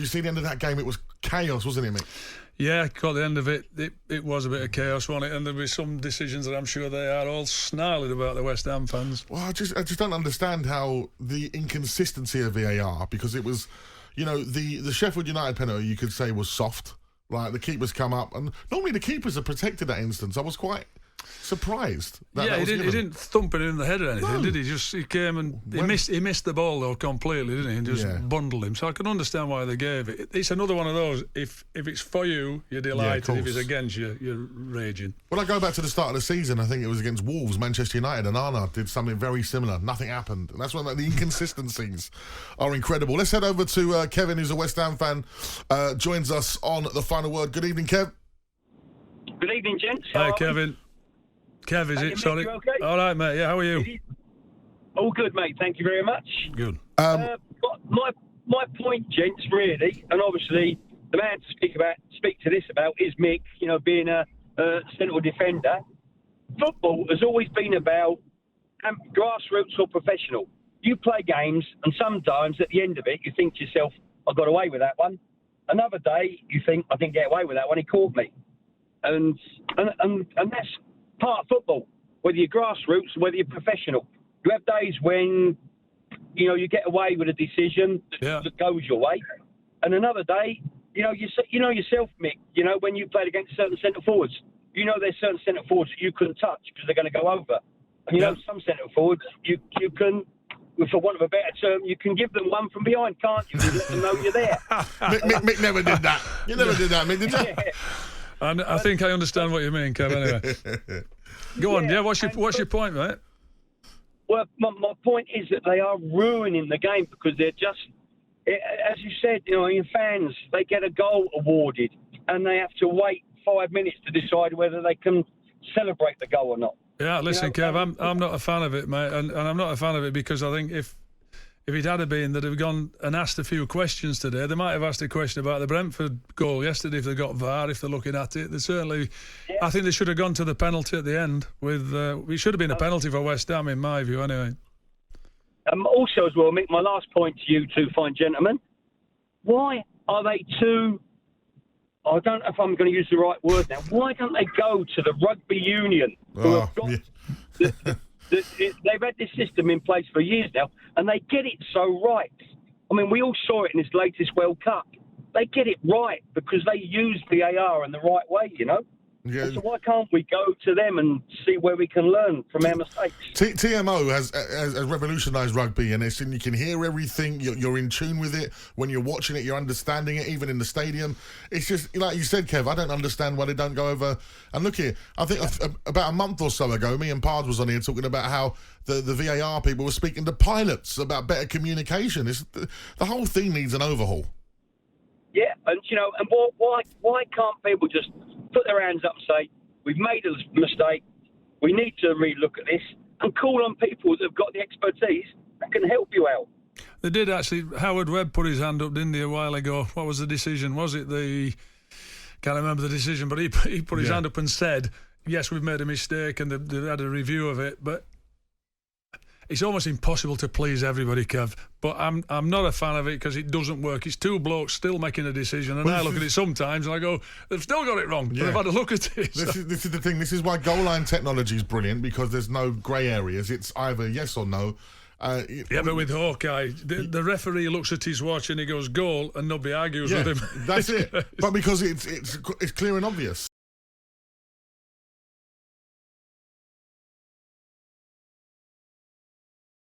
you see the end of that game? It was chaos, wasn't it, Mick? Yeah, caught the end of it. It was a bit of chaos, wasn't it? And there were some decisions that I'm sure they are all snarling about, the West Ham fans. Well, I just don't understand how the inconsistency of VAR, because it was, the Sheffield United penalty you could say was soft. Like, the keeper's come up, and normally the keepers are protected that instance. I was quite surprised. He didn't thump it in the head or anything, did he? He came and he missed the ball though completely, didn't he? And just bundled him. So I can understand why they gave it. It's another one of those. If it's for you, you're delighted. If it's against you, you're raging. Well, I go back to the start of the season. I think it was against Wolves, Manchester United, and Arna did something very similar. Nothing happened, and that's when the inconsistencies are incredible. Let's head over to Kevin, who's a West Ham fan, joins us on the final word. Good evening, Kev. Good evening, gents. Hi, Kevin. Kev, is it? Sorry. Okay? All right, mate. Yeah, how are you? All good, mate. Thank you very much. Good. My point, gents, really, and obviously the man to speak to this about is Mick. Being a central defender. Football has always been about grassroots or professional. You play games, and sometimes at the end of it, you think to yourself, "I got away with that one." Another day, you think, "I didn't get away with that one. He caught me," and that's part of football, whether you're grassroots or whether you're professional. You have days when, you get away with a decision that goes your way. And another day, yourself, Mick, when you played against certain centre forwards, there's certain centre forwards that you couldn't touch because they're going to go over. And some centre forwards, you can, for want of a better term, you can give them one from behind, can't you? And let them know you're there. Mick never did that. You never did that, Mick, did you? Yeah. And I think I understand what you mean, Kev, anyway. Go on, what's your point, mate? Well, my point is that they are ruining the game because they're just, as you said, your fans, they get a goal awarded and they have to wait 5 minutes to decide whether they can celebrate the goal or not. Yeah, listen, Kev, I'm not a fan of it, mate, and I'm not a fan of it because I think if it had been that they've gone and asked a few questions today, they might have asked a question about the Brentford goal yesterday if they got VAR, if they're looking at it. They certainly, I think they should have gone to the penalty at the end. It should have been a penalty for West Ham, in my view, anyway. Also, as well, Mick, my last point to you two fine gentlemen, why are they too, I don't know if I'm going to use the right word now, why don't they go to the rugby union who have got they've had this system in place for years now, and they get it so right. I mean, we all saw it in this latest World Cup. They get it right because they use VAR in the right way, Yeah. So why can't we go to them and see where we can learn from our mistakes? TMO has revolutionised rugby, and you can hear everything. You're in tune with it. When you're watching it, you're understanding it, even in the stadium. It's just, like you said, Kev, I don't understand why they don't go over. And look here, I think about a month or so ago, me and Pards was on here talking about how the VAR people were speaking to pilots about better communication. The whole thing needs an overhaul. Yeah, and and why can't people just put their hands up and say, we've made a mistake, we need to re-look at this, and call on people that have got the expertise that can help you out. They did actually. Howard Webb put his hand up, didn't he, a while ago? What was the decision? Was it can't remember the decision, but he put his hand up and said, yes, we've made a mistake, and they had a review of it, but it's almost impossible to please everybody, Kev. But I'm not a fan of it because it doesn't work. It's two blokes still making a decision, and I look at it sometimes and I go, they've still got it wrong. Yeah. They've had a look at it. This is the thing. This is why goal line technology is brilliant, because there's no grey areas. It's either yes or no. But with Hawkeye, the referee looks at his watch and he goes goal, and nobody argues with him. That's it. But because it's clear and obvious.